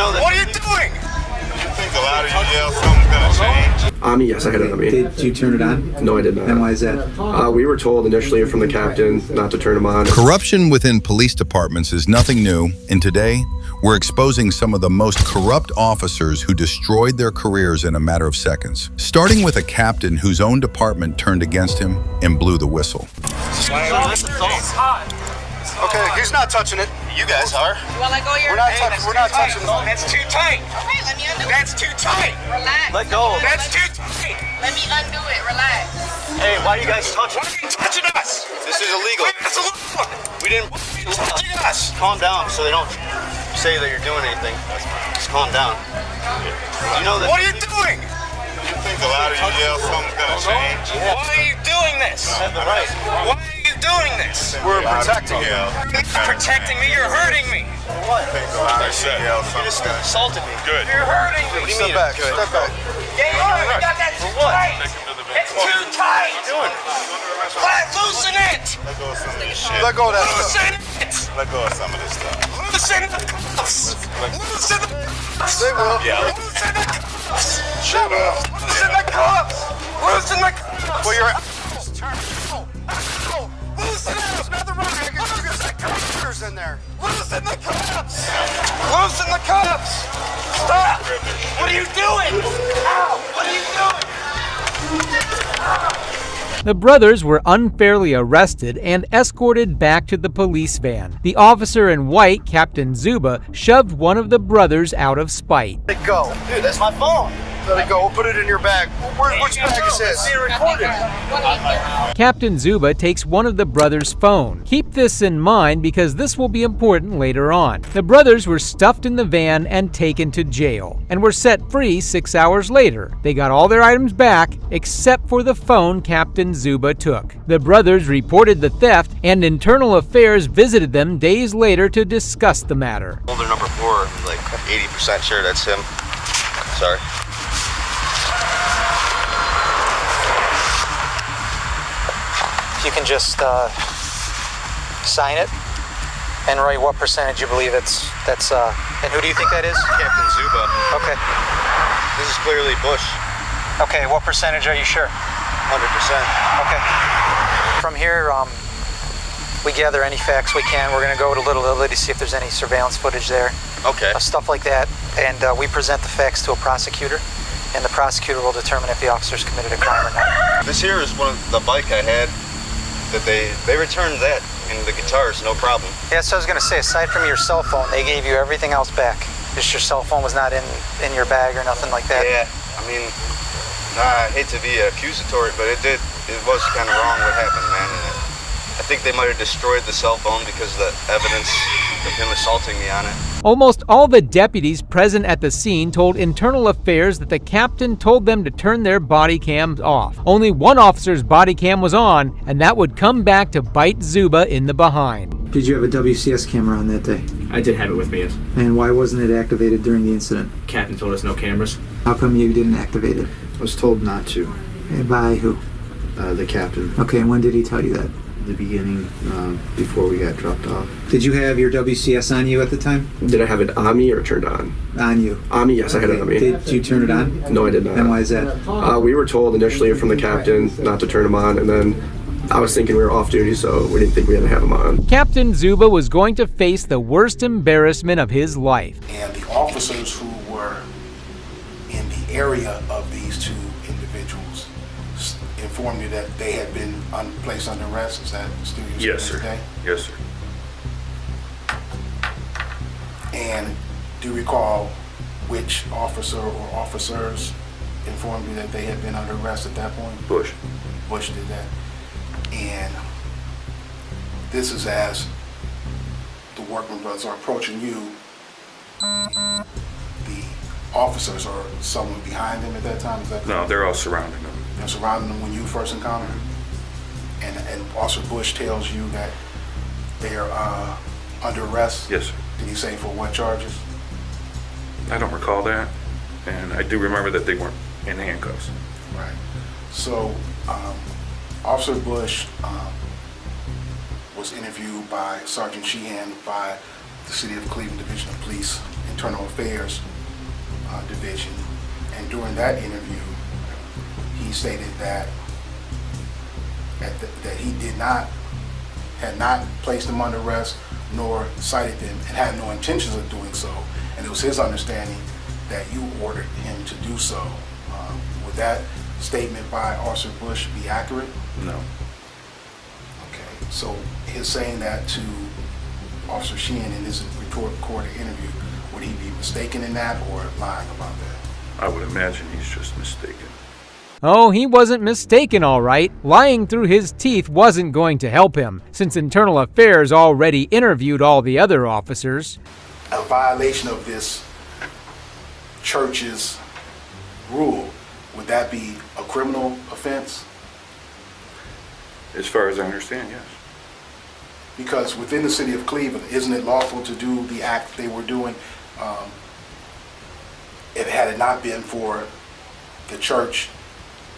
know that. What are you doing? You think the louder you yell, something's gonna change? Yes, I had it on me. Did you turn it on? No, I did not. And why is that? We were told initially from the captain not to turn them on. Corruption within police departments is nothing new, and today, we're exposing some of the most corrupt officers who destroyed their careers in a matter of seconds. Starting with a captain whose own department turned against him and blew the whistle. Okay, he's not touching it. You guys are. You want to let go of your... We're not touching it. That's too tight. Okay, let me undo it. That's too tight. Relax. Let go. That's too tight. Let me undo it. Relax. Hey, why are you guys touching? Why are you touching us? This is illegal. Leave us alone. We didn't. Touching us. Calm down so they don't say that you're doing anything. Just calm down. You know that. What are you doing? You think the louder you yell, something's gonna change? Why are you doing this? Have the right. Why are you doing this? We're protecting you. You're not protecting me. You're hurting me. What? You think the louder you yell, You something's just gonna change? insulted me. Good. You're hurting me. What do you Step mean? back. Good. Step back. Yeah, you are. You got that too tight. It's too tight. Doing? Loosen it. Let go of some of this shit. Let go of that. Loosen it. Let go of some of this stuff. Loosen the cuffs. Loosen the cuffs. They will. Yeah. Loosen the cuffs. Shut up. Loosen the cuffs. Loosen the cuffs. Well, you're... Loosen it. There's nothing wrong. I guess you got computers in there. Loosen the cuffs. Loosen the cuffs. Stop. What are you doing? Ow. What are you doing? The brothers were unfairly arrested and escorted back to the police van. The officer in white, Captain Zuba, shoved one of the brothers out of spite. Let it go. Dude, that's my phone. Let it go. We'll put it in your bag. Which bag is this? Being recorded. Captain Zuba takes one of the brothers' phone. Keep this in mind because this will be important later on. The brothers were stuffed in the van and taken to jail and were set free 6 hours later. They got all their items back except for the phone Captain Zuba took. The brothers reported the theft and Internal Affairs visited them days later to discuss the matter. Holder number 4, like 80% sure that's him. Sorry. If you can just sign it and write what percentage you believe that's and who do you think that is? Captain Zuba. Okay. This is clearly Bush. Okay, what percentage are you sure? 100%. Okay. From here, we gather any facts we can. We're gonna go to Little Italy to see if there's any surveillance footage there. Okay. Stuff like that. And we present the facts to a prosecutor, and the prosecutor will determine if the officers committed a crime or not. This here is one of the bike I had that they returned that and the guitars, no problem. Yeah, so I was gonna say, aside from your cell phone, they gave you everything else back. Just your cell phone was not in your bag or nothing like that. Yeah, I mean, I hate to be accusatory, but it was kind of wrong what happened, man. And I think they might have destroyed the cell phone because of the evidence of him assaulting me on it. Almost all the deputies present at the scene told Internal Affairs that the captain told them to turn their body cams off. Only one officer's body cam was on, and that would come back to bite Zuba in the behind. Did you have a WCS camera on that day? I did have it with me, yes. And why wasn't it activated during the incident? Captain told us no cameras. How come you didn't activate it? I was told not to. And by who? The captain. Okay, and when did he tell you that? The beginning, before we got dropped off. Did you have your WCS on you at the time? Did I have it on me or turned on? On you. On me, yes, I had it on me. Did you turn it on? No, I did not. And why is that? We were told initially from the captain not to turn them on, and then I was thinking we were off duty, so we didn't think we had to have them on. Captain Zuba was going to face the worst embarrassment of his life. And the officers who were in the area of these two individuals informed you that they had been placed under arrest. Is that still your Yes, sir. today? Yes, sir. And do you recall which officer or officers informed you that they had been under arrest at that point? Bush. Bush did that. And this is as the Workman brothers are approaching you. The officers or someone behind them at that time? Is that No, they're all surrounding them. They're surrounding them when you first encountered them? And Officer Bush tells you that they're under arrest? Yes, sir. Did he say for what charges? I don't recall that, and I do remember that they weren't in handcuffs. Right. So, Officer Bush was interviewed by Sergeant Sheehan by the City of Cleveland Division of Police in Internal Affairs Division. And during that interview, he stated that that he had not placed them under arrest nor cited them and had no intentions of doing so. And it was his understanding that you ordered him to do so. Would that statement by Officer Bush be accurate? No. Okay, so his saying that to Officer Sheehan in his recorded interview, would he be mistaken in that or lying about that? I would imagine he's just mistaken. Oh, he wasn't mistaken, all right. Lying through his teeth wasn't going to help him, since Internal Affairs already interviewed all the other officers. A violation of this church's rule, would that be a criminal offense? As far as I understand, yes. Because within the city of Cleveland, isn't it lawful to do the act they were doing? If had it not been for the church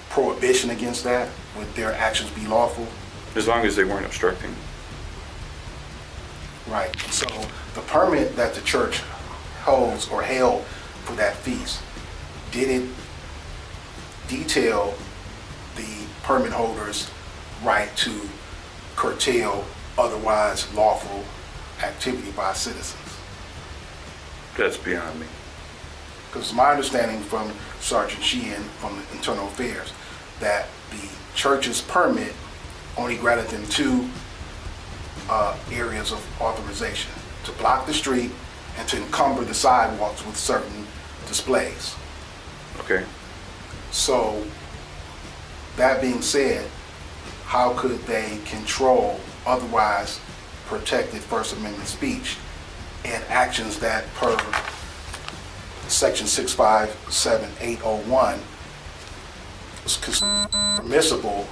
prohibition against that, would their actions be lawful? As long as they weren't obstructing. Right. So the permit that the church holds or held for that feast, did it detail the permit holder's right to curtail otherwise lawful activity by citizens? That's beyond me. Because my understanding from Sergeant Sheehan from the Internal Affairs that the church's permit only granted them two areas of authorization: to block the street and to encumber the sidewalks with certain displays. Okay. So, that being said, how could they control otherwise protected First Amendment speech and actions that, per Section 657801, was considered permissible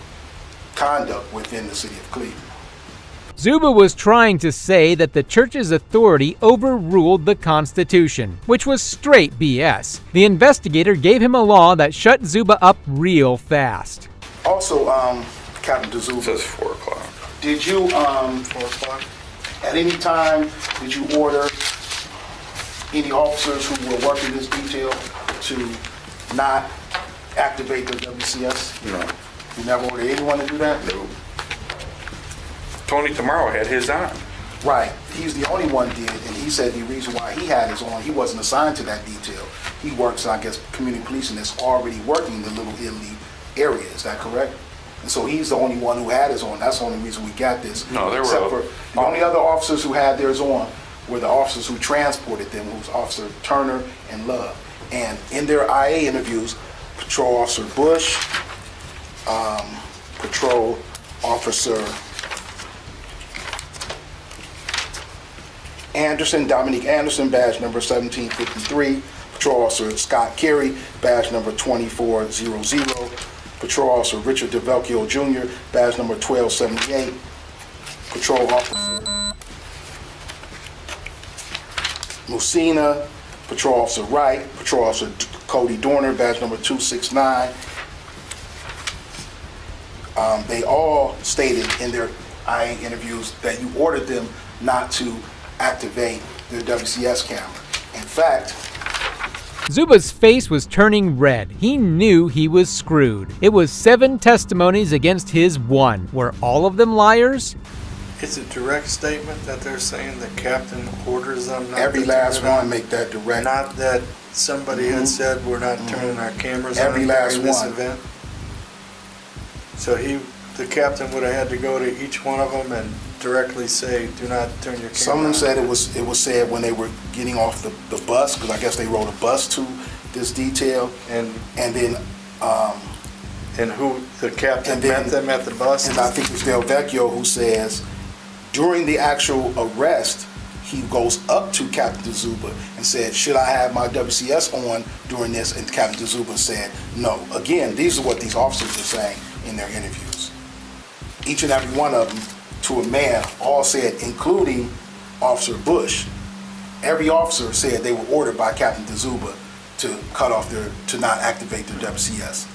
conduct within the city of Cleveland? Zuba was trying to say that the church's authority overruled the Constitution, which was straight BS. The investigator gave him a law that shut Zuba up real fast. Also, Captain DeZuba, It says 4 o'clock. did you, 4 o'clock. at any time, did you order any officers who were working this detail to not activate their WCS? No. You never ordered anyone to do that? No. Tony Tomorrow had his on. Right. He's the only one did, and he said the reason why he had his on, he wasn't assigned to that detail. He works, I guess, community policing that's already working in the Little Italy area. Is that correct? And so he's the only one who had his on. That's the only reason we got this. No, there Except were. for the only other officers who had theirs on were the officers who transported them, who was Officer Turner and Love. And in their IA interviews, Patrol Officer Bush, Patrol Officer Anderson, Dominique Anderson, badge number 1753. Patrol Officer Scott Carey, badge number 2400. Patrol Officer Richard DeVelchio Jr., badge number 1278. Patrol Officer Musina, Patrol Officer Wright, Patrol Officer Cody Dorner, badge number 269. They all stated in their IA interviews that you ordered them not to activate their WCS camera. In fact, Zuba's face was turning red. He knew he was screwed. It was 7 testimonies against his 1. Were all of them liars? It's a direct statement that they're saying the captain orders them not every to last turn it on. one make that direct. Not that somebody had said we're not turning our cameras Every on last during this one. event. So the captain would have had to go to each one of them and directly say, "Do not turn your camera Some of them on." said it was said when they were getting off the bus, because I guess they rode a bus to this detail, and then and who the captain and then- met them at the bus. and I think it was Del Vecchio who says during the actual arrest, he goes up to Captain DeZuba and said, "Should I have my WCS on during this?" And Captain DeZuba said, "No." Again, these are what these officers are saying in their interviews. Each and every one of them, to a man, all said, including Officer Bush, every officer said they were ordered by Captain DeZuba to cut off to not activate their WCS.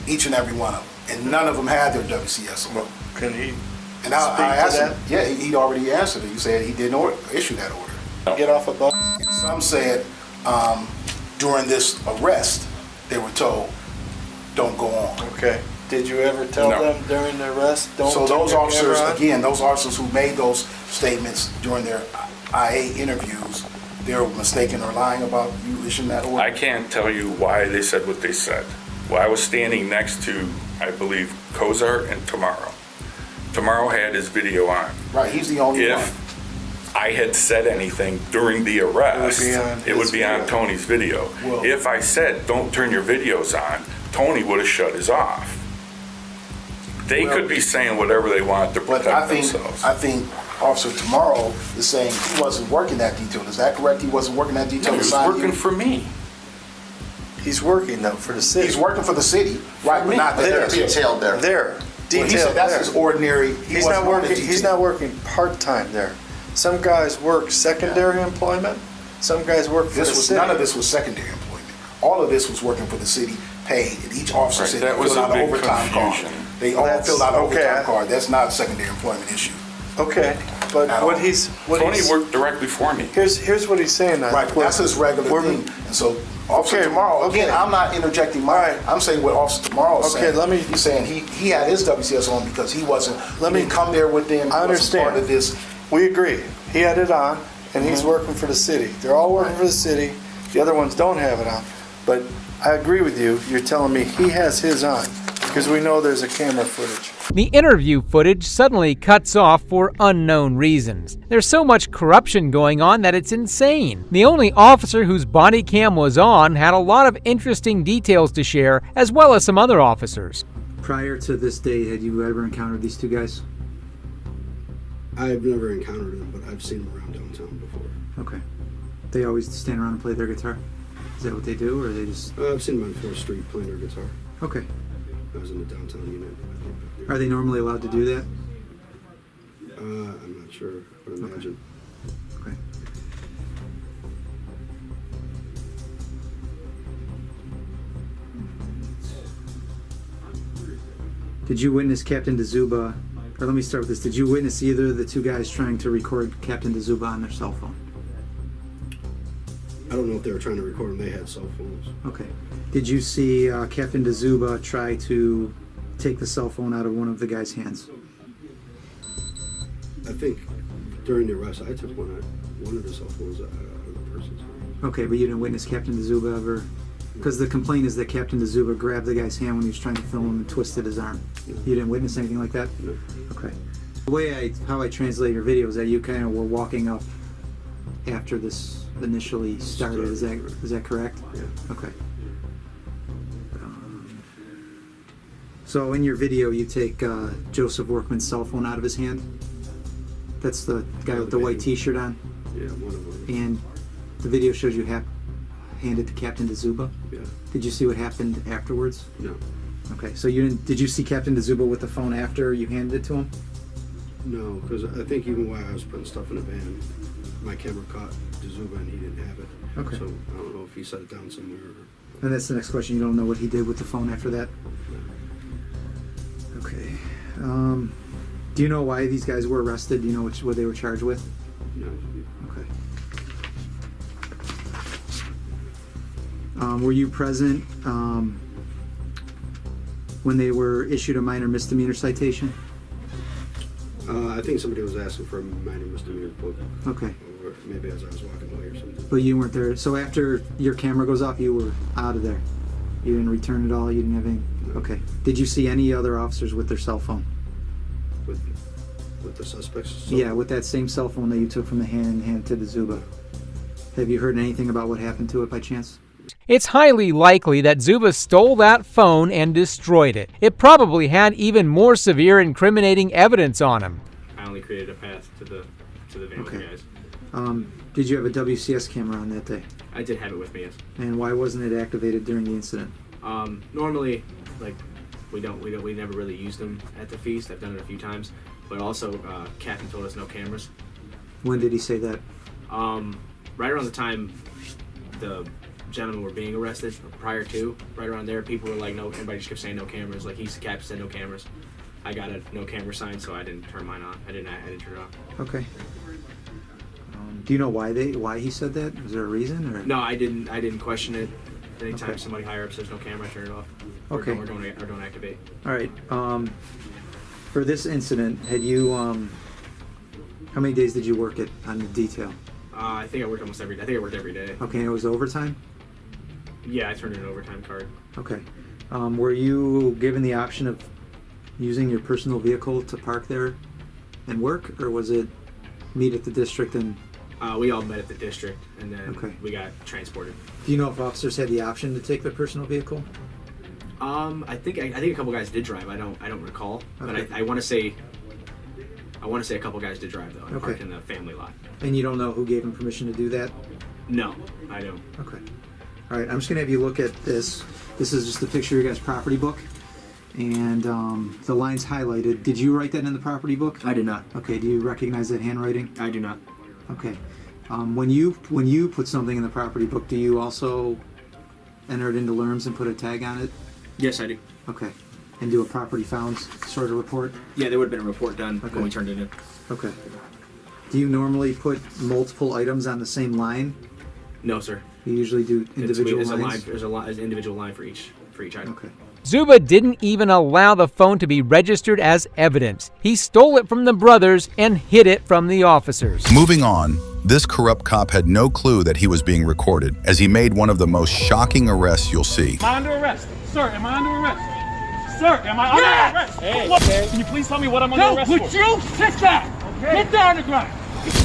Each and every one of them. And none of them had their WCS on. Well, can he And I speak to asked that? him, yeah, he'd already answered it. He said he didn't issue that order. Get off a bus? And some said during this arrest, they were told, don't go on. Okay. Did you ever tell them during the arrest, don't So turn those your officers, camera on? again, those officers who made those statements during their IA interviews, they're mistaken or lying about you issuing that order? I can't tell you why they said what they said. Well, I was standing next to, I believe, Kozart and Tomorrow. Tomorrow had his video on. Right, he's the only one. If I had said anything during the arrest, it would be on Tony's video. Well- If I said, don't turn your videos on, Tony would have shut his off. They could be saying whatever they want to But protect themselves. I think Officer Tomorrow is saying he wasn't working that detail. Is that correct? He wasn't working that detail? No, he was assign working you? for me. He's working though for the city. He's working for the city, right, but not There. there. Detailed there. There. Well, he Detailed said that's there. his ordinary. He's not working. He's not working part-time there. Some guys work secondary employment. Some guys work for the city. None of this was secondary employment. All of this was working for the city, paid, and each officer Right, said that they was filled a out an big overtime card. confusion. They all That's- filled out an okay. overtime card. That's not a secondary employment issue. Okay, but At what all. he's Tony worked directly for me. here's what he's saying. Right, but that's his regular thing. And so, Officer Okay, Tomorrow, again, okay. I'm not interjecting mine. I'm saying what Officer Tomorrow is Okay, saying. He's saying he had his WCS on because he didn't come there with them. He I wasn't understand. part of this. We agree. He had it on, and he's Mm-hmm. working for the city. They're all working for the city. The other ones don't have it on. But I agree with you. You're telling me he has his on because we know there's a camera footage. The interview footage suddenly cuts off for unknown reasons. There's so much corruption going on that it's insane. The only officer whose body cam was on had a lot of interesting details to share, as well as some other officers. Prior to this day, had you ever encountered these two guys? I've never encountered them, but I've seen them around downtown before. Okay. They always stand around and play their guitar? Is that what they do, or they just... I've seen them on 4th Street playing their guitar. Okay. I was in the downtown unit. Are they normally allowed to do that? I'm not sure. I would imagine. Okay. Did you witness Captain DeZuba, or let me start with this, did you witness either of the two guys trying to record Captain DeZuba on their cell phone? I don't know if they were trying to record them. They had cell phones. Okay. Did you see Captain DeZuba try to take the cell phone out of one of the guy's hands? I think during the arrest, I took one of the cell phones out of the person's hand. Okay, but you didn't witness Captain DeZuba ever? Because the complaint is that Captain DeZuba grabbed the guy's hand when he was trying to film him and twisted his arm. You didn't witness anything like that? No. Okay. The way how I translate your video is that you kind of were walking up after this initially started. Is that correct? Yeah. Okay. So in your video, you take Joseph Workman's cell phone out of his hand. That's the guy with the white T-shirt on. Yeah, one of them. And the video shows you handed to Captain DeZuba. Yeah. Did you see what happened afterwards? No. Okay, so you didn't. Did you see Captain DeZuba with the phone after you handed it to him? No, because I think even while I was putting stuff in the van, my camera caught DeZuba and he didn't have it. Okay. So I don't know if he set it down somewhere. And that's the next question. You don't know what he did with the phone after that? Okay. Do you know why these guys were arrested? Do you know what they were charged with? No. Okay. Were you present when they were issued a minor misdemeanor citation? I think somebody was asking for a minor misdemeanor book. Okay. Or maybe as I was walking away or something. But you weren't there. So after your camera goes off, you were out of there. You didn't return at all. You didn't have any. No. Okay. Did you see any other officers with their cell phone? With the suspects? Yeah, with that same cell phone that you took from the hand and handed to the Zuba. Have you heard anything about what happened to it by chance? It's highly likely that Zuba stole that phone and destroyed it. It probably had even more severe incriminating evidence on him. I only created a path to the van with you guys. Did you have a WCS camera on that day? I did have it with me, yes. And why wasn't it activated during the incident? Normally, like, we never really used them at the feast. I've done it a few times, but also Captain told us no cameras. When did he say that? Right around the time the gentlemen were being arrested, or prior to, right around there, people were like, no, everybody just kept saying no cameras. Like, Captain said no cameras. I got a no camera sign, so I didn't turn mine on. I didn't turn it on. Okay. Do you know why he said that? Was there a reason? Or? No, I didn't question it. Anytime Okay. somebody higher up says no camera, I turn it off. Okay. Or don't activate. All right. For this incident, had you how many days did you work on the detail? I think I worked almost every day. I think I worked every day. Okay, and it was overtime? Yeah, I turned in an overtime card. Okay. Were you given the option of using your personal vehicle to park there and work, or was it meet at the district and... We all met at the district, and then Okay. we got transported. Do you know if officers had the option to take their personal vehicle? I think a couple guys did drive. I don't recall, Okay. but I want to say a couple guys did drive though. I Okay. parked in the family lot. And you don't know who gave them permission to do that? No, I don't. Okay. All right, I'm just gonna have you look at this. This is just a picture of your guys' property book, and the line's highlighted. Did you write that in the property book? I did not. Okay. Do you recognize that handwriting? I do not. Okay. When you put something in the property book, do you also enter it into LERMS and put a tag on it? Yes, I do. Okay. And do a property found sort of report? Yeah, there would have been a report done Okay. when we turned it in. Okay. Do you normally put multiple items on the same line? No, sir. You usually do individual There's lines? there's an individual line for each item. Okay. Zuba didn't even allow the phone to be registered as evidence. He stole it from the brothers and hid it from the officers. Moving on, this corrupt cop had no clue that he was being recorded, as he made one of the most shocking arrests you'll see. Am I under arrest? Sir, am I under arrest? Sir, am I under arrest? Hey, can you please tell me what I'm under arrest for? Would you sit down? Okay. Get down on the ground.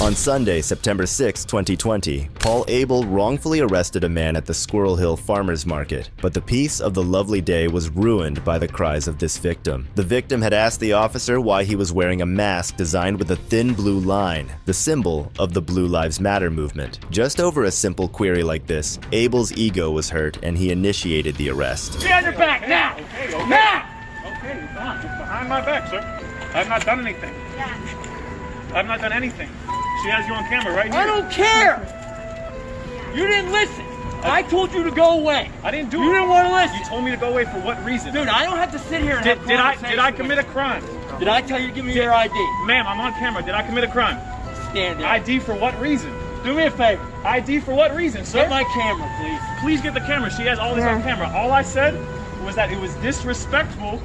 On Sunday, September 6, 2020, Paul Abel wrongfully arrested a man at the Squirrel Hill Farmers Market, but the peace of the lovely day was ruined by the cries of this victim. The victim had asked the officer why he was wearing a mask designed with a thin blue line, the symbol of the Blue Lives Matter movement. Just over a simple query like this, Abel's ego was hurt and he initiated the arrest. Get on your back now! Okay. Now! Okay, you're fine. It's behind my back, sir. I've not done anything. I've not done anything. She has you on camera right here. I don't care! You didn't listen. I told you to go away. I didn't do it. You didn't want to listen. You told me to go away for what reason? Dude, I don't have to sit here and Did have I commit a crime? Did I tell you to give me your ID? Ma'am, I'm on camera. Did I commit a crime? Stand there. ID for what reason? Do me a favor. ID for what reason, sir? Get my camera, please. Please get the camera. She has all this on camera. All I said was that it was disrespectful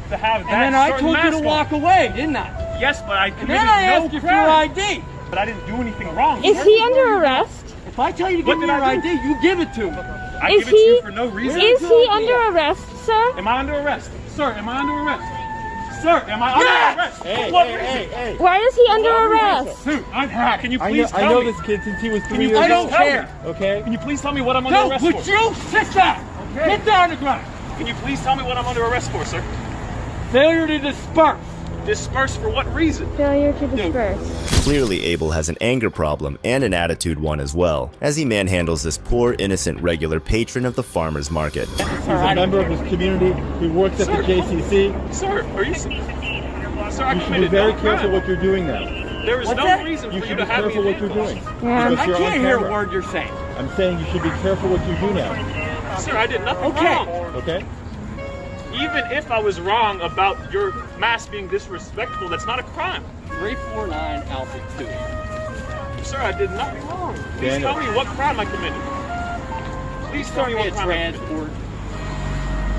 to have that. And then I told you to walk away, didn't I? Yes, but I committed And then I no asked you for crime. your ID. But I didn't do anything wrong. Is he under arrest? If I tell you to give me your ID, you give it to me. I give it to you for no reason. Is he under arrest, sir? Am I under arrest? Sir, am I under arrest? Sir, am I under arrest? Hey, For what hey, reason? hey. Why is he under arrest? Dude, can you please tell me? I know this kid since he was 3 years old. I don't care. Okay? Can you please tell me what I'm under arrest for? Would you sit down? Okay. Get down on the ground. Can you please tell me what I'm under arrest for, sir? Failure to disperse. Disperse for what reason? Failure to disperse. Clearly, Abel has an anger problem and an attitude one as well, as he manhandles this poor, innocent, regular patron of the farmer's market. He's a member of his community. He works at the JCC. Sir, are you... Sir, I You should be committed very no careful crime. what you're doing now. There is no reason for You you should to be have me careful in what you're doing. handcuffs. Because I you're on can't hear a camera. word you're saying. I'm saying you should be careful what you do now. Sir, I did nothing wrong. Okay? Even if I was wrong about your mask being disrespectful, that's not a crime. 349 Alpha 2. Sir, I did nothing wrong. Please Daniel. tell me what crime I committed. Please tell me what crime I committed. Transport.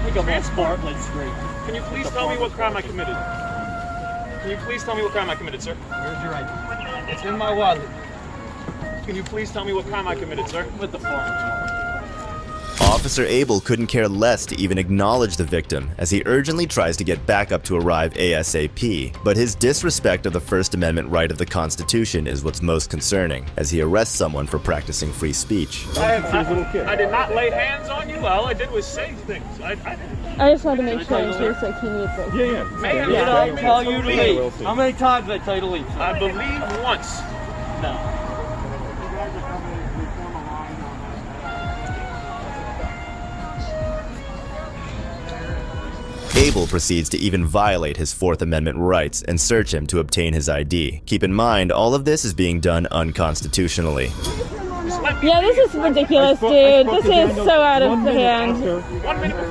Think of that Bartlett Street. Can you please tell me what crime I committed? Can you please tell me what crime I committed, sir? Where's your ID? It's in my wallet. Can you please tell me what crime I committed, sir? With the farm. Officer Abel couldn't care less to even acknowledge the victim, as he urgently tries to get backup to arrive ASAP. But his disrespect of the First Amendment right of the Constitution is what's most concerning, as he arrests someone for practicing free speech. I did not lay hands on you. All I did was say things. I I just wanted to make sure in case like he needs like. Ma'am, Did I tell you to leave? leave? How many times did I tell you to leave? I believe once. No. Abel proceeds to even violate his Fourth Amendment rights and search him to obtain his ID. Keep in mind, all of this is being done unconstitutionally. Just let Yeah, this is ridiculous, dude. This is so out of hand.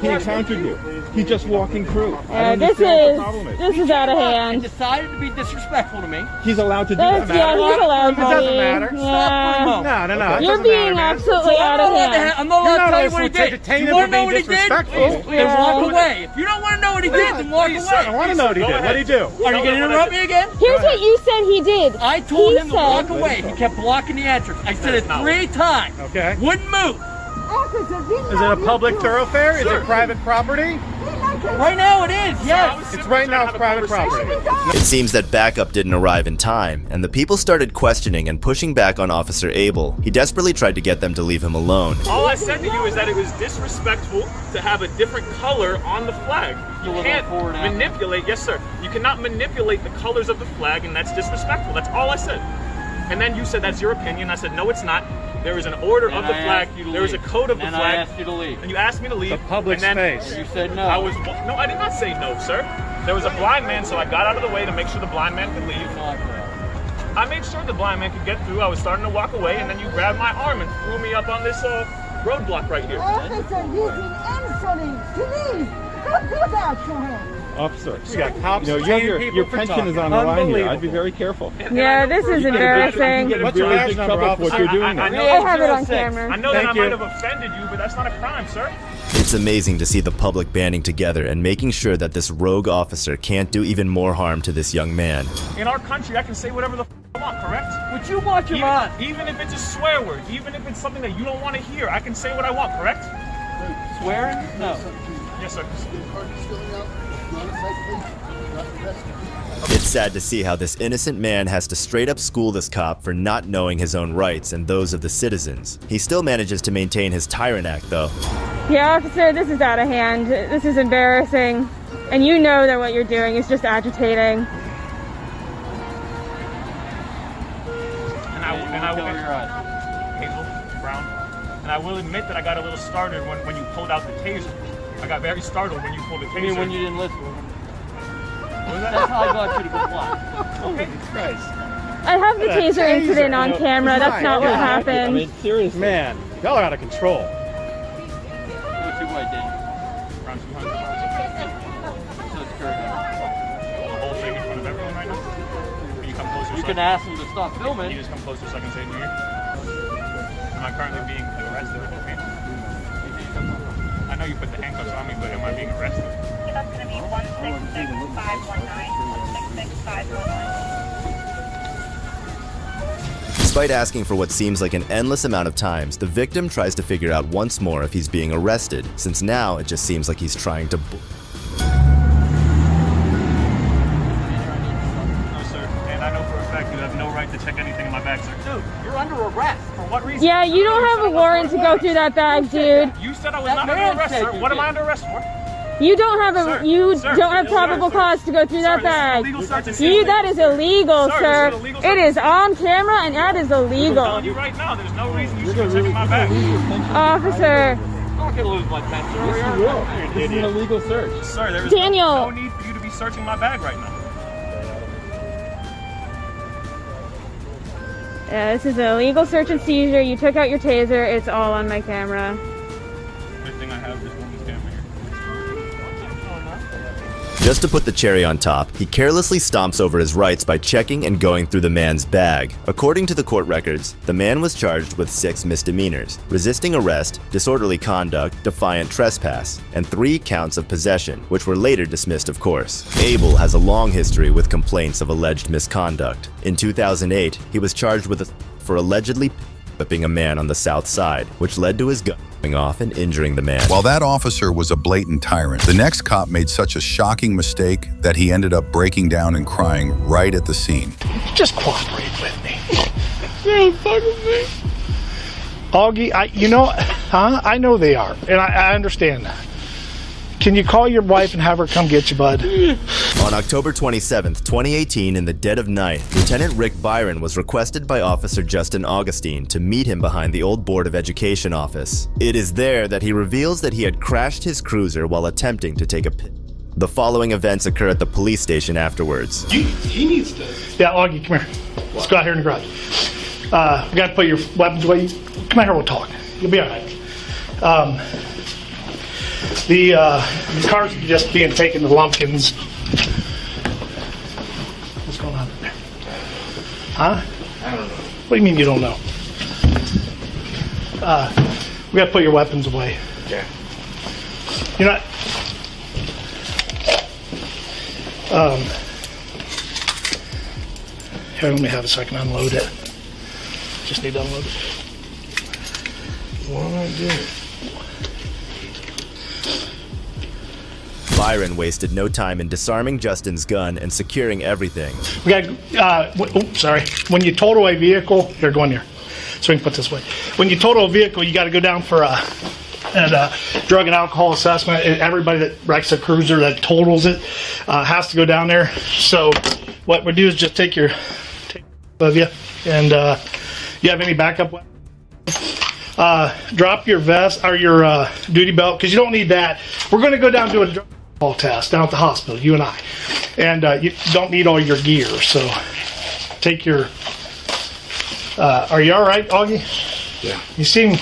He encountered you. He's just walking through. Yeah, this is out of hand. Decided to be disrespectful to me. He's allowed to do that. Yeah, he's allowed to. It doesn't matter. Yeah. No. You're being absolutely out of hand. I'm not allowed to tell you what he did. You want to know what he did? Then walk away. If you don't want to know what he did, then walk away. I want to know what he did. What did he do? Are you going to interrupt me again? Here's what you said he did. I told him to walk away. He kept blocking the entrance. I said it 3 times. Okay. Wouldn't move. Is it a public thoroughfare? Is it private property? Right now it is, yes. It's right now it's private property. It seems that backup didn't arrive in time, and the people started questioning and pushing back on Officer Abel. He desperately tried to get them to leave him alone. All I said to you is that it was disrespectful to have a different color on the flag. You can't manipulate, yes sir, you cannot manipulate the colors of the flag, and that's disrespectful. That's all I said. And then you said that's your opinion. I said no, it's not. There is an order of the flag. There is a code of the flag. I asked you to leave. And you asked me to leave. It's a public space. You said no. No, I did not say no, sir. There was a blind man, so I got out of the way to make sure the blind man could leave. I made sure the blind man could get through. I was starting to walk away, and then you grabbed my arm and threw me up on this roadblock right here. Officer, using insulting. Please, don't do that to him. Officer, you got cops. Your pension is on the line here. I'd be very careful. Yeah, this is embarrassing. What's your badge number, what you're doing? I have it on camera. I know that I might have offended you, but that's not a crime, sir. It's amazing to see the public banding together and making sure that this rogue officer can't do even more harm to this young man. In our country, I can say whatever the I want, correct? Would you watch your mouth? Even if it's a swear word, even if it's something that you don't want to hear, I can say what I want, correct? Swearing? No. Yes, sir. It's sad to see how this innocent man has to straight up school this cop for not knowing his own rights and those of the citizens. He still manages to maintain his tyrant act, though. Yeah, officer, this is out of hand. This is embarrassing. And you know that what you're doing is just agitating. And I will admit that I got a little startled when you pulled out the taser. I got very startled when you pulled the taser. You mean when you didn't listen? That's how I got you to comply. Okay, Christ. I have the taser incident on camera. That's not what happened. I mean, seriously. Man, y'all are out of control. What's your weight, Dan? Around 200. So it's current. The whole thing in front of everyone right now? Can you come closer? You can ask them to stop filming. Can you just come closer so I can say it here? Am I currently being arrested? Okay. I know you put the handcuffs on me, but am I being arrested? That's going to be 166519. 166519. Despite asking for what seems like an endless amount of times, the victim tries to figure out once more if he's being arrested, since now it just seems like he's trying to No, sir. And I know for a fact you have no right to check anything in my bag, sir. Dude, you're under arrest. For what reason? Yeah, you don't have a warrant to go through that bag, dude. You said I was not under arrest, sir. What am I under arrest for? You don't have don't have probable cause to go through that bag. That is illegal, sir. It is on camera, and that is illegal. I'm telling you right now, there's no reason you should be checking my bag. Officer. I'm not gonna lose my pencil. Yes, you will. This is an illegal search. Sir, there is Daniel. no need for you to be searching my bag right now. Yeah, this is an illegal search and seizure. You took out your taser. It's all on my camera. Good thing I have this woman's camera here. Just to put the cherry on top, he carelessly stomps over his rights by checking and going through the man's bag. According to the court records, the man was charged with 6 misdemeanors: resisting arrest, disorderly conduct, defiant trespass, and 3 counts of possession, which were later dismissed, of course. Abel has a long history with complaints of alleged misconduct. In 2008, he was charged for allegedly whipping a man on the south side, which led to his gun going off and injuring the man. While that officer was a blatant tyrant, the next cop made such a shocking mistake that he ended up breaking down and crying right at the scene. Just cooperate with me. Don't fuck with me. Augie, I know they are, and I understand that. Can you call your wife and have her come get you, bud? On October 27th, 2018, in the dead of night, Lieutenant Rick Byron was requested by Officer Justin Augustine to meet him behind the old Board of Education office. It is there that he reveals that he had crashed his cruiser while attempting to take a piss. The following events occur at the police station afterwards. He needs to. Yeah, Augie, come here. Let's go out here in the garage. We got to put your weapons away. Come here, we'll talk. You'll be all right. The car's just being taken to Lumpkins. What's going on there? Huh? I don't know. What do you mean you don't know? We got to put your weapons away. Okay. You're not. Here, let me have it so I can unload it. Just need to unload it. What am I doing? Byron wasted no time in disarming Justin's gun and securing everything. We got, sorry. When you total a vehicle, here, go in here. So we can put this way. When you total a vehicle, you got to go down for a drug and alcohol assessment. Everybody that wrecks a cruiser that totals it has to go down there. So what we do is just take of you, and you have any backup weapons? Drop your vest or your duty belt, because you don't need that. We're going to go down to a drug alcohol test down at the hospital, you and I, and you don't need all your gear. So take your. Are you all right, Augie? Yeah. You seem.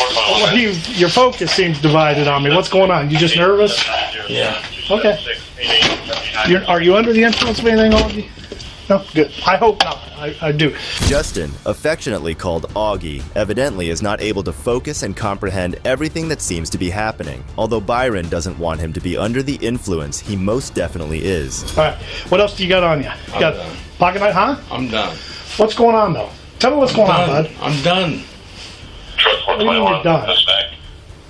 Well, your focus seems divided on me. What's going on? You just nervous? Yeah. Okay. Are you under the influence of anything, Augie? No? Good. I hope not. I do. Justin, affectionately called Augie, evidently is not able to focus and comprehend everything that seems to be happening. Although Byron doesn't want him to be under the influence, he most definitely is. All right. What else do you got on you? You got done. Pocket knife, huh? I'm done. What's going on, though? Tell me what's going on, bud. I'm done. What do you mean you're done?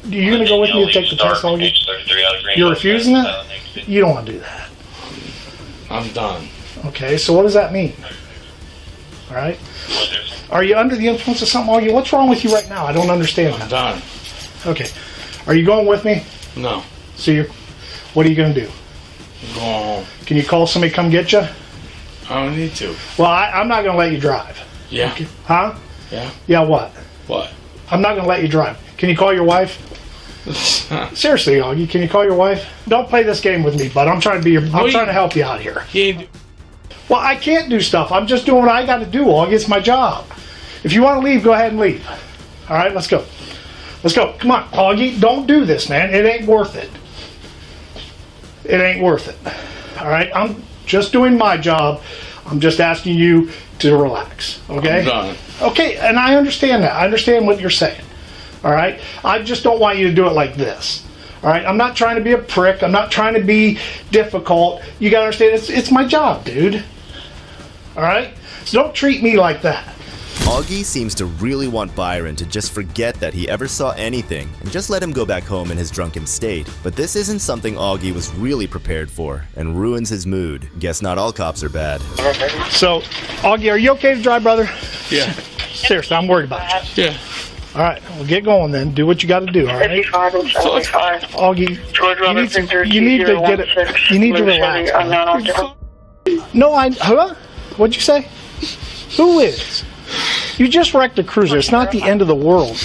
You're going to go with me to take the test, Augie? You're refusing it? You don't want to do that. I'm done. Okay, so what does that mean? All right. Are you under the influence of something, Augie? What's wrong with you right now? I don't understand that. I'm done. Okay. Are you going with me? No. So what are you going to do? I'm going home. Can you call somebody to come get you? I don't need to. Well, I'm not going to let you drive. Yeah. Okay. Huh? Yeah. Yeah, what? What? I'm not going to let you drive. Can you call your wife? Seriously, Augie, can you call your wife? Don't play this game with me, bud. I'm trying to trying to help you out here. Well, I can't do stuff. I'm just doing what I got to do, Augie. It's my job. If you want to leave, go ahead and leave. All right, let's go. Let's go. Come on, Augie. Don't do this, man. It ain't worth it. It ain't worth it. All right? I'm just doing my job. I'm just asking you to relax, okay? I'm done. Okay, and I understand that. I understand what you're saying. All right? I just don't want you to do it like this. All right? I'm not trying to be a prick. I'm not trying to be difficult. You got to understand, it's my job, dude. All right? So don't treat me like that. Augie seems to really want Byron to just forget that he ever saw anything and just let him go back home in his drunken state. But this isn't something Augie was really prepared for and ruins his mood. Guess not all cops are bad. So, Augie, are you okay to drive, brother? Yeah. Seriously, I'm worried about you. Yeah. All right, well, get going then. Do what you got to do, all right? Augie, you need to get it. You need to relax. No, huh? What'd you say? Who is? You just wrecked a cruiser. It's not the end of the world.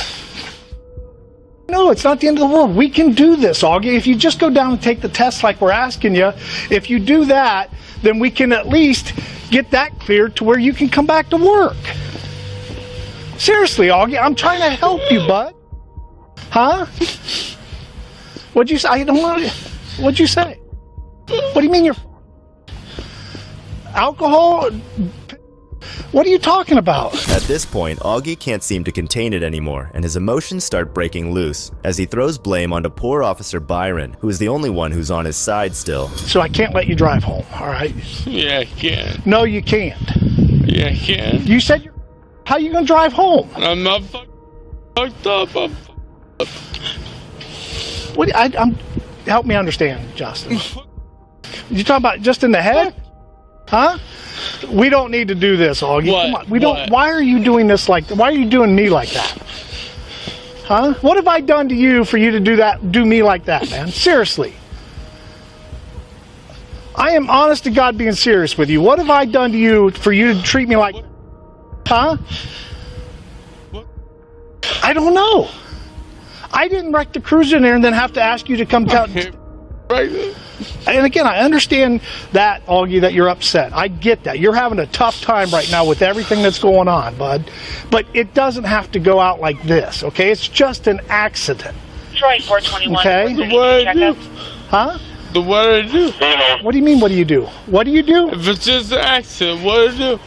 No, it's not the end of the world. We can do this, Augie. If you just go down and take the test like we're asking you, if you do that, then we can at least get that cleared to where you can come back to work. Seriously, Augie, I'm trying to help you, bud. Huh? What'd you say? I don't want to. What'd you say? What do you mean you're alcohol? What are you talking about? At this point, Augie can't seem to contain it anymore, and his emotions start breaking loose as he throws blame onto poor Officer Byron, who is the only one who's on his side still. So I can't let you drive home, all right? Yeah, I can. No, you can't. Yeah, I can. You said how are you going to drive home? I'm not fucked up. Help me understand, Justin. You talking about just in the head? Huh? We don't need to do this, Augie. What? Come on. We don't. Why are you doing this why are you doing me like that? Huh? What have I done to you for you to do me like that, man? Seriously. I am honest to God being serious with you. What have I done to you for you to treat me like, huh? I don't know. I didn't wreck the cruiser in there and then have to ask you to come tell. Right. And again, I understand that, Augie, that you're upset. I get that. You're having a tough time right now with everything that's going on, bud. But it doesn't have to go out like this, okay? It's just an accident. Troy 421. Okay? What I do? Huh? The what I do? What do you mean, what do you do? What do you do? If it's just an accident, what I do?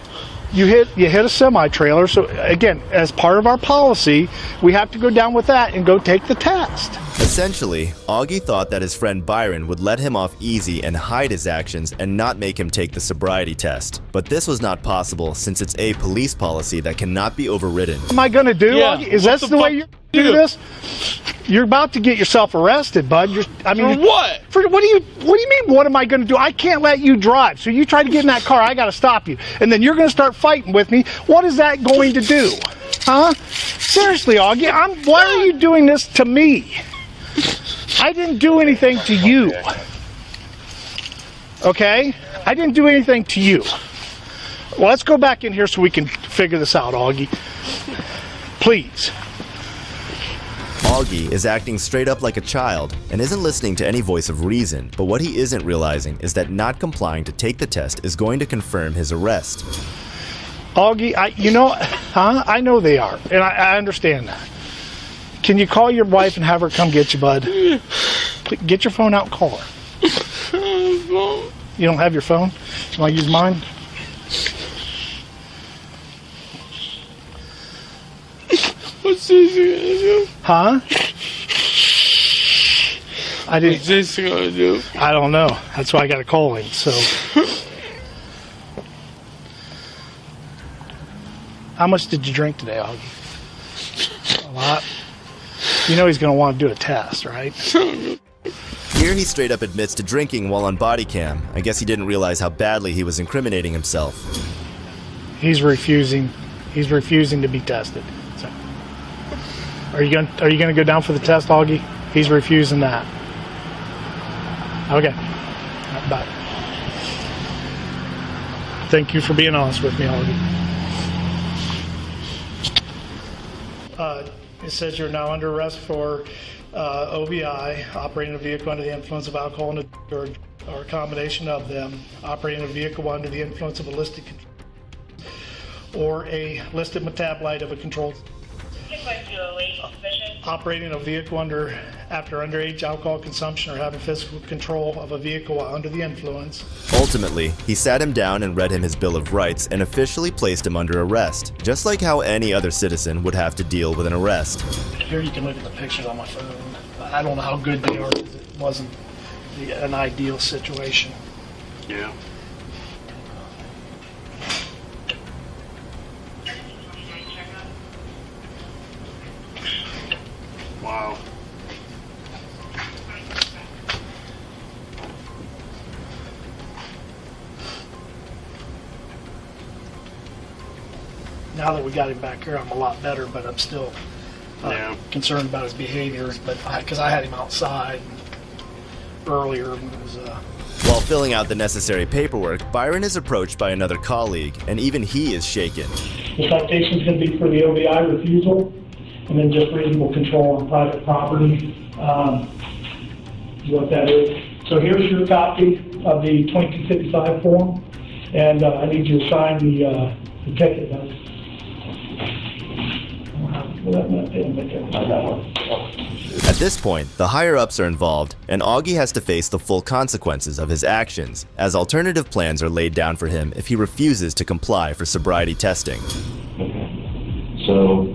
You hit a semi-trailer, so again, as part of our policy, we have to go down with that and go take the test. Essentially, Augie thought that his friend Byron would let him off easy and hide his actions and not make him take the sobriety test. But this was not possible since it's a police policy that cannot be overridden. What am I going to do, Yeah, Augie? Is that the way you do this? You're about to get yourself arrested, bud. For what? What do you mean, what am I going to do? I can't let you drive. So you try to get in that car, I got to stop you. And then you're going to start fighting with me. What is that going to do? Huh? Seriously, Augie, why are you doing this to me? I didn't do anything to you. Okay? I didn't do anything to you. Well, let's go back in here so we can figure this out, Augie. Please. Augie is acting straight up like a child and isn't listening to any voice of reason, but what he isn't realizing is that not complying to take the test is going to confirm his arrest. Augie, I know they are, and I understand that. Can you call your wife and have her come get you, bud? Get your phone out and call her. You don't have your phone? You want to use mine? What's this gonna do? Huh? What's this gonna do? I don't know. That's why I got to call him. So, how much did you drink today, Augie? A lot. You know he's going to want to do a test, right? Here he straight up admits to drinking while on body cam. I guess he didn't realize how badly he was incriminating himself. He's refusing. He's refusing to be tested. So, are you going to go down for the test, Augie? He's refusing that. Okay. Bye. Thank you for being honest with me, Augie. It says you're now under arrest for OBI, operating a vehicle under the influence of alcohol or a combination of them, operating a vehicle under the influence of a listed or a listed metabolite of a controlled, operating a vehicle after underage alcohol consumption or having physical control of a vehicle while under the influence. Ultimately, he sat him down and read him his Bill of Rights and officially placed him under arrest, just like how any other citizen would have to deal with an arrest. Here you can look at the pictures on my phone. I don't know how good they are because it wasn't an ideal situation. Yeah. Wow. Now that we got him back here, I'm a lot better, but I'm still concerned about his behavior. But because I had him outside earlier, it was, While filling out the necessary paperwork, Byron is approached by another colleague, and even he is shaken. the citation is going to be for the OBI refusal, and then just reasonable control on private property. Is what that is. So here's your copy of the 2255 form, and I need you to sign the ticket. At this point, the higher-ups are involved, and Augie has to face the full consequences of his actions, as alternative plans are laid down for him if he refuses to comply for sobriety testing. Okay. So,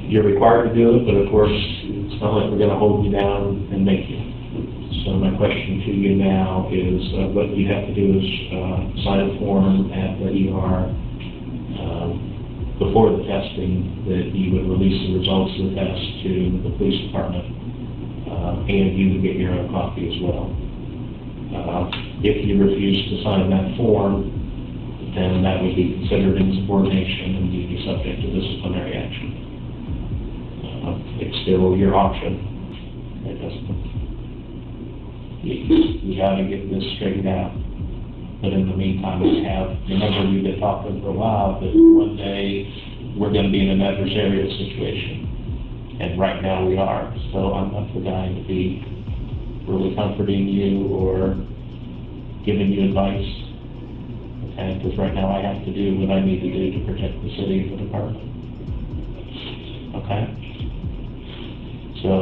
you're required to do it, but of course, it's not like we're going to hold you down and make you. So my question to you now is, what you have to do is sign a form at the ER before the testing that you would release the results of the test to the police department, and you would get your own copy as well. If you refuse to sign that form, then that would be considered insubordination and you'd be subject to disciplinary action. It's still your option. It doesn't. We got to get this straightened out. But in the meantime, remember we've been talking for a while that one day we're going to be in an adversarial situation. And right now we are. So I'm not the guy to be really comforting you or giving you advice. Okay, because right now I have to do what I need to do to protect the city and the department. Okay? So,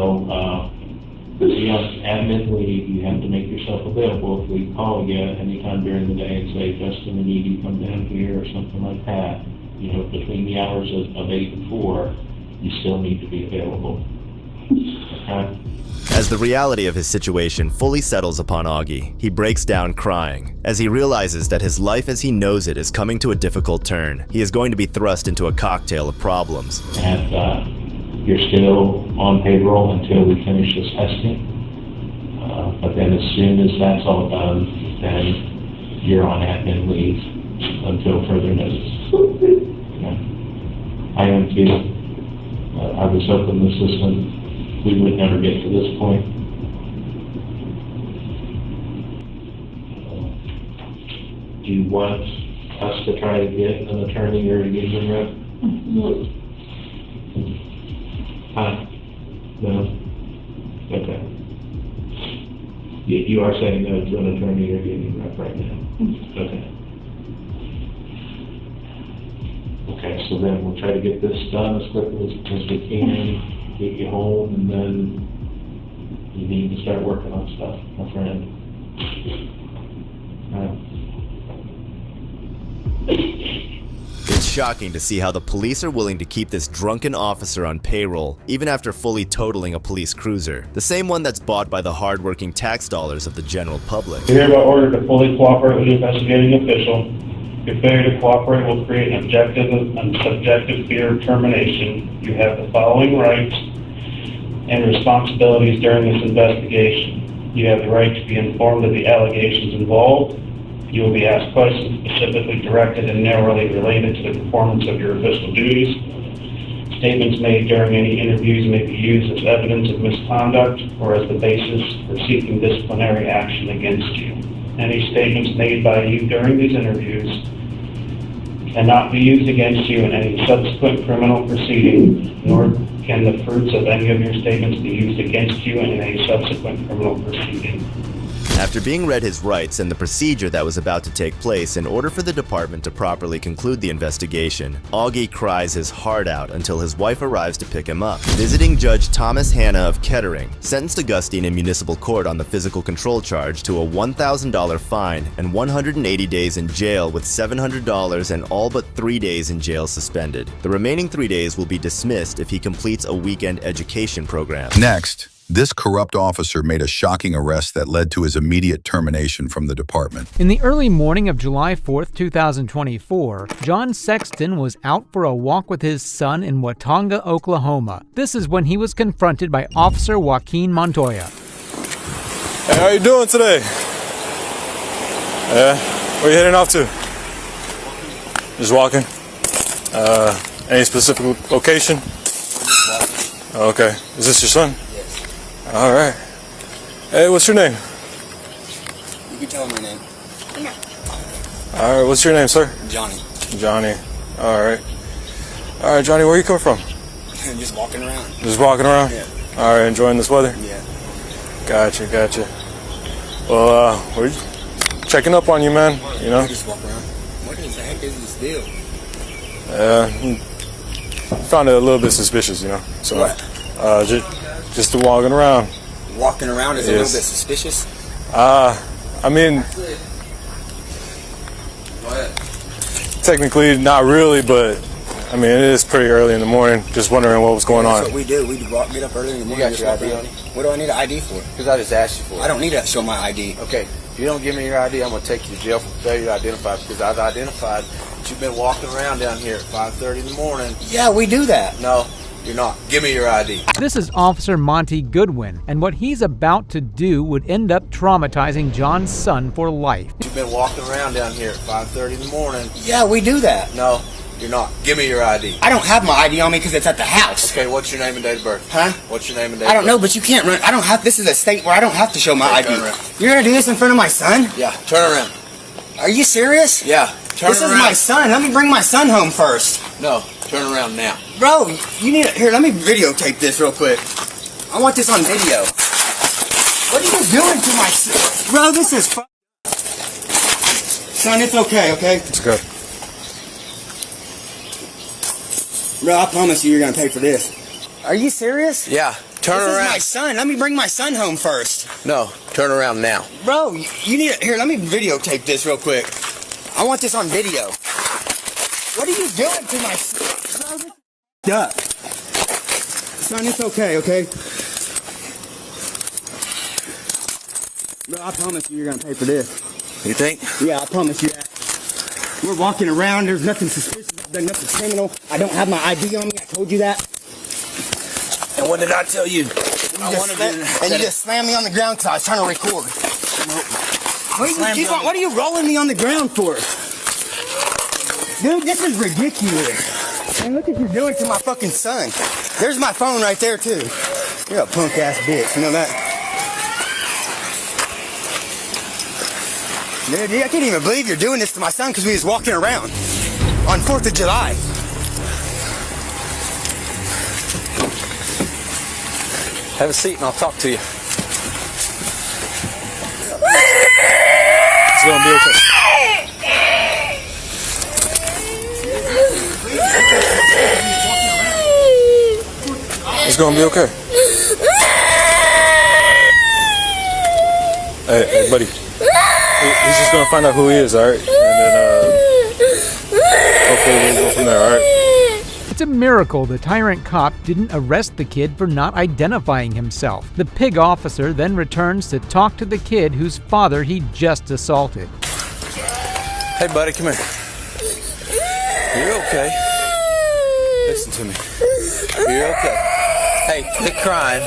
admittedly, you have to make yourself available. If we call you anytime during the day and say, Justin, we need you to come down here or something like that, you know, between the hours of 8 and 4, you still need to be available. Okay? As the reality of his situation fully settles upon Augie, he breaks down crying. As he realizes that his life as he knows it is coming to a difficult turn, he is going to be thrust into a cocktail of problems. And you're still on payroll until we finish this testing. But then as soon as that's all done, then you're on admin leave until further notice. Okay. I am too. I was hoping the system, we would never get to this point. Do you want us to try to get an attorney or a union rep? No? Okay. You are saying no to an attorney or union rep right now? Okay. Okay, so then we'll try to get this done as quickly as we can, get you home, and then you need to start working on stuff, my friend. It's shocking to see how the police are willing to keep this drunken officer on payroll, even after fully totaling a police cruiser, the same one that's bought by the hardworking tax dollars of the general public. You're hereby ordered to fully cooperate with the investigating official. Your failure to cooperate will create an objective and subjective fear of termination. You have the following rights and responsibilities during this investigation. You have the right to be informed of the allegations involved. You will be asked questions specifically directed and narrowly related to the performance of your official duties. Statements made during any interviews may be used as evidence of misconduct or as the basis for seeking disciplinary action against you. Any statements made by you during these interviews cannot be used against you in any subsequent criminal proceeding, nor can the fruits of any of your statements be used against you in any subsequent criminal proceeding. After being read his rights and the procedure that was about to take place in order for the department to properly conclude the investigation, Augie cries his heart out until his wife arrives to pick him up. Visiting Judge Thomas Hanna of Kettering sentenced Augustine in municipal court on the physical control charge to a $1,000 fine and 180 days in jail with $700 and all but 3 days in jail suspended. The remaining 3 days will be dismissed if he completes a weekend education program. Next, this corrupt officer made a shocking arrest that led to his immediate termination from the department. In the early morning of July 4th, 2024, John Sexton was out for a walk with his son in Watonga, Oklahoma. This is when he was confronted by Officer Joaquin Montoya. Hey, how you doing today? Where you heading off to? Just walking? Any specific location? Okay. Is this your son? All right. Hey, what's your name? You can tell him my name. All right, what's your name, sir? Johnny. Johnny. All right. All right, Johnny, where you coming from? Just walking around. Just walking around? Yeah. All right, enjoying this weather? Yeah. Gotcha. Well, we're checking up on you, man. You know? Just walk around. What the heck is this deal? Found it a little bit suspicious, you know? So, what? Just walking around. Walking around is a little bit suspicious? I mean, technically not really, but I mean, it is pretty early in the morning. Just wondering what was going on. That's what we do. We get up early in the morning. You got your ID on you? What do I need an ID for? Because I just asked you for it. I don't need to show my ID. Okay, if you don't give me your ID, I'm going to take you to jail for failure to identify, because I've identified that you've been walking around down here at 5:30 in the morning. Yeah, we do that. No, you're not. Give me your ID. This is Officer Monty Goodwin, and what he's about to do would end up traumatizing John's son for life. You've been walking around down here at 5:30 in the morning. Yeah, we do that. No, you're not. Give me your ID. I don't have my ID on me because it's at the house. Okay, what's your name and date of birth? Huh? What's your name and date I don't of know, birth? but you can't run. I don't have. This is a state where I don't have to show my ID. Turn around. You're gonna do this in front of my son? Yeah, turn around. Are you serious? Yeah, turn this around. This is my son. Let me bring my son home first. No, turn around now. Bro, you need to... Here, let me videotape this real quick. I want this on video. What are you doing to my son? Bro, this is Son, it's okay, okay? It's good. Bro, I promise you you're gonna pay for this. Are you serious? Yeah, turn This around. is my son. Let me bring my son home first. No, turn around now. Bro, you need to... Here, let me videotape this real quick. I want this on video. What are you doing to my son? Bro, this up. Son, it's okay, okay? Bro, I promise you you're gonna pay for this. You think? Yeah, I promise you that. We're walking around, there's nothing suspicious, there's nothing criminal. I don't have my ID on me, I told you that. And what did I tell you? You just slammed me on the ground because I was trying to record. What are you rolling me on the ground for? Dude, this is ridiculous. Man, look what you're doing to my fucking son. There's my phone right there, too. You're a punk ass bitch, you know that? Dude, I can't even believe you're doing this to my son because we was walking around on 4th of July. Have a seat and I'll talk to you. It's gonna be okay. It's gonna be okay. Hey, buddy. He's just gonna find out who he is, alright? And then, hopefully we'll go from there, alright? It's a miracle the tyrant cop didn't arrest the kid for not identifying himself. The pig officer then returns to talk to the kid whose father he just assaulted. Hey, buddy, come here. You're okay. Listen to me. You're okay. Hey, quit crying.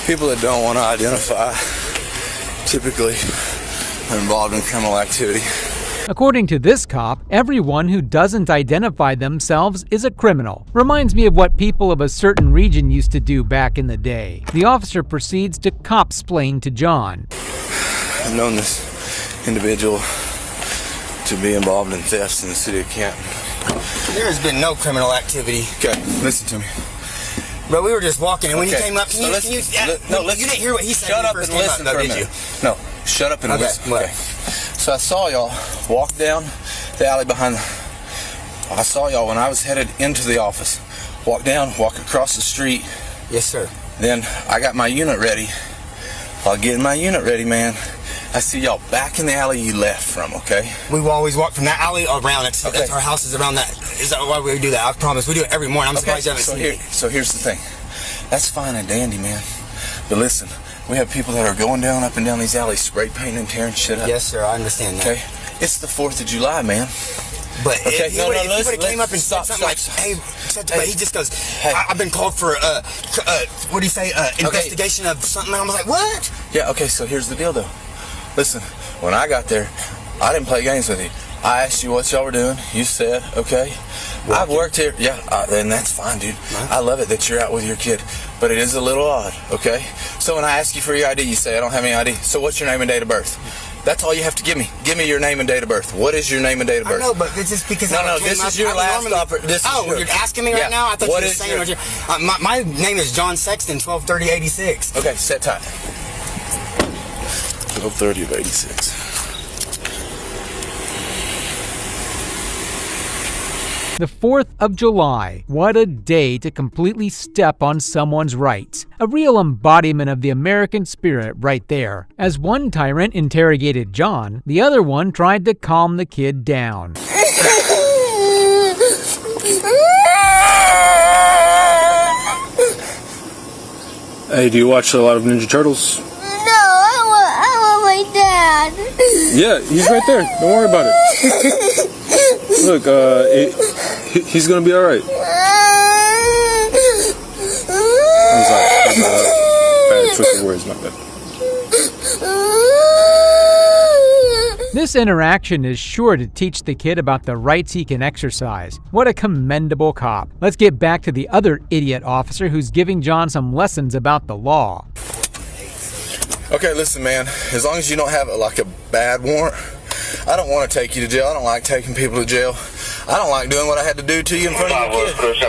People that don't want to identify typically are involved in criminal activity. According to this cop, everyone who doesn't identify themselves is a criminal. Reminds me of what people of a certain region used to do back in the day. The officer proceeds to cop-splain to John. I've known this individual to be involved in thefts in the city of Canton. There has been no criminal activity. Okay, listen to me. Bro, we were just walking, and when you Okay, came up, so you listen. didn't hear what he said. Shut when up he and first came listen up, for a though, did minute. you? No, shut up and Okay, listen. what? Okay. So I saw y'all walk down the alley behind the... I saw y'all when I was headed into the office. Walk down, walk across the street. Yes, sir. Then I got my unit ready. While getting my unit ready, man, I see y'all back in the alley you left from, okay? We will always walk from that alley around. That's our house is around that. Is that why we do that? I promise. We do it every morning. I'm surprised you haven't seen me. So here's the thing. That's fine and dandy, man. But listen, we have people that are going down up and down these alleys, spray painting and tearing shit up. Yes, sir. I understand that. Okay? It's the 4th of July, man. But okay, if he would have came up and said something like, hey, but he just goes, I've been called for, what do you say, investigation of something. And I was like, what? Yeah, okay, so here's the deal, though. Listen, when I got there, I didn't play games with you. I asked you what y'all were doing. You said, okay. I've worked here. Yeah, and that's fine, dude. I love it that you're out with your kid. But it is a little odd, okay? So when I ask you for your ID, you say, I don't have any ID. So what's your name and date of birth? That's all you have to give me. Give me your name and date of birth. What is your name and date of birth? I know, but it's just because No, this is your last offer. You're asking me right now? I thought you were saying what you're... My name is John Sexton, 123086. Okay, set tight. 1230 of 86. The 4th of July. What a day to completely step on someone's rights. A real embodiment of the American spirit right there. As one tyrant interrogated John, the other one tried to calm the kid down. Hey, do you watch a lot of Ninja Turtles? No, I want my dad. Yeah, he's right there. Don't worry about it. Look, he's gonna be all right. I'm sorry. Bad choice of words, my bad. This interaction is sure to teach the kid about the rights he can exercise. What a commendable cop. Let's get back to the other idiot officer who's giving John some lessons about the law. Okay, listen, man. As long as you don't have like a bad warrant, I don't want to take you to jail. I don't like taking people to jail. I don't like doing what I had to do to you in front of your kids.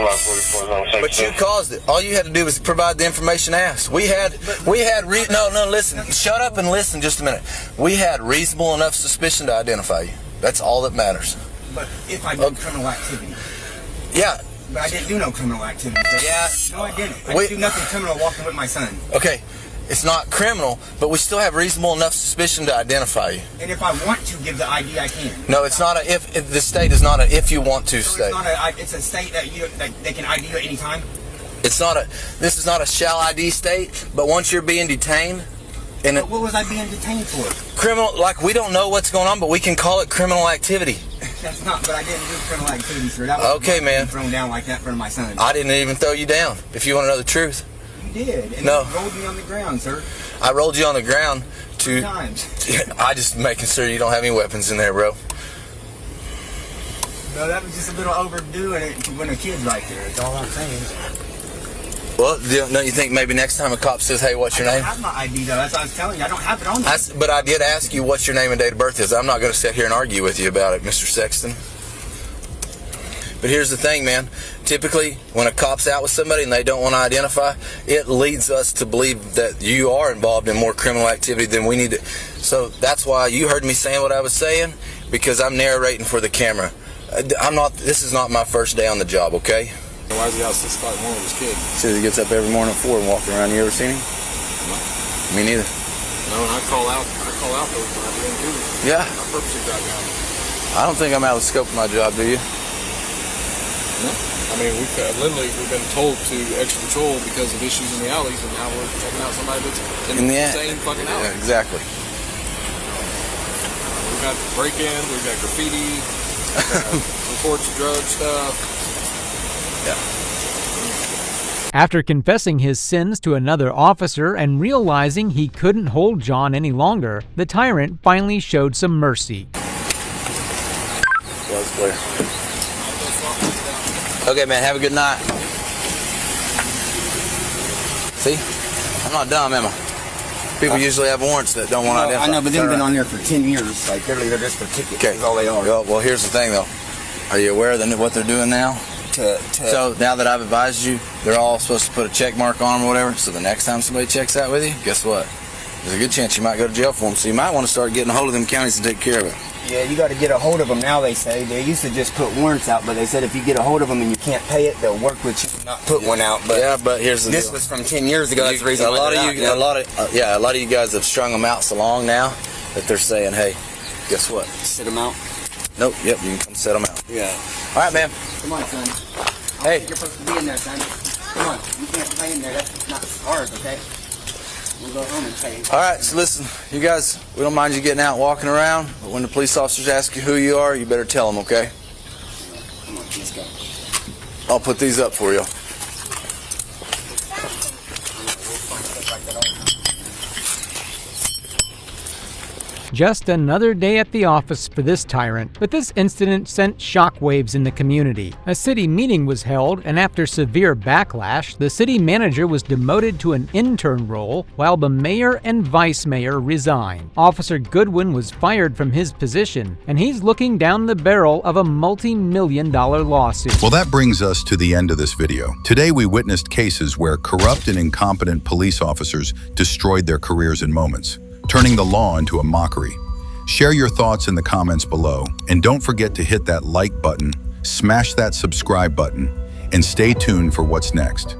But you caused it. All you had to do was provide the information asked. No, listen. Shut up and listen just a minute. We had reasonable enough suspicion to identify you. That's all that matters. But if I did criminal activity. Yeah. But I didn't do no criminal activity. Yeah. No, I didn't. I didn't do nothing criminal walking with my son. Okay. It's not criminal, but we still have reasonable enough suspicion to identify you. And if I want to give the ID, I can. No, it's not a if the state is not a if you want to state. It's a state that they can ID you at any time. This is not a shall ID state, but once you're being detained, and what was I being detained for? Criminal, like we don't know what's going on, but we can call it criminal activity. That's not, but I didn't do criminal activity, sir. That was okay, man. Thrown down like that in front of my son. I didn't even throw you down. If you want to know the truth. You did. And no. You rolled me on the ground, sir. I rolled you on the ground to. 2 times. I just making sure you don't have any weapons in there, bro. No, that was just a little overdoing it when a kid's right there. That's all I'm saying. Well, don't you think maybe next time a cop says, "Hey, what's your name?" I don't have my ID though. That's what I was telling you. I don't have it on me. But I did ask you what your name and date of birth is. I'm not going to sit here and argue with you about it, Mr. Sexton. But here's the thing, man. Typically, when a cop's out with somebody and they don't want to identify, it leads us to believe that you are involved in more criminal activity than we need to. So that's why you heard me saying what I was saying, because I'm narrating for the camera. This is not my first day on the job, okay? Why is he out 6 o'clock in the morning with his kid? Says he gets up every morning at 4 and walks around. You ever seen him? No. Me neither. No, and I call out those when I do duty. Yeah. I purposely drive down. I don't think I'm out of the scope of my job, do you? No. I mean, we've been told to extra patrol because of issues in the alleys, and now we're checking out somebody that's in the same fucking alley. Yeah, exactly. We've got break-ins, we've got graffiti, reports of drug stuff. Yeah. After confessing his sins to another officer and realizing he couldn't hold John any longer, the tyrant finally showed some mercy. Was clear. Okay, man, have a good night. See? I'm not dumb, am I? People usually have warrants that don't want to identify. I know, but they've been on there for 10 years. Like, literally, they're just for tickets. Okay. That's all they are. Well, here's the thing, though. Are you aware of what they're doing now? So now that I've advised you, they're all supposed to put a check mark on them or whatever. So the next time somebody checks out with you, guess what? There's a good chance you might go to jail for them. So you might want to start getting a hold of them counties and take care of it. Yeah, you got to get a hold of them now, they say. They used to just put warrants out, but they said if you get a hold of them and you can't pay it, they'll work with you and not put one out. But yeah, but here's the deal. This was from 10 years ago. That's the reason a lot of you guys have strung them out so long now that they're saying, hey, guess what? Sit them out? Nope, yep, you can come set them out. Yeah. All right, man. Come on, son. Hey. You're supposed to be in there, son. Come on. You can't play in there. That's not ours, okay? We'll go home and pay. All right, so listen, you guys, we don't mind you getting out walking around, but when the police officers ask you who you are, you better tell them, okay? Come on, let's go. I'll put these up for you. Just another day at the office for this tyrant, but this incident sent shockwaves in the community. A city meeting was held, and after severe backlash, the city manager was demoted to an intern role, while the mayor and vice mayor resigned. Officer Goodwin was fired from his position, and he's looking down the barrel of a multi-million-dollar lawsuit. Well, that brings us to the end of this video. Today, we witnessed cases where corrupt and incompetent police officers destroyed their careers in moments, turning the law into a mockery. Share your thoughts in the comments below, and don't forget to hit that like button, smash that subscribe button, and stay tuned for what's next.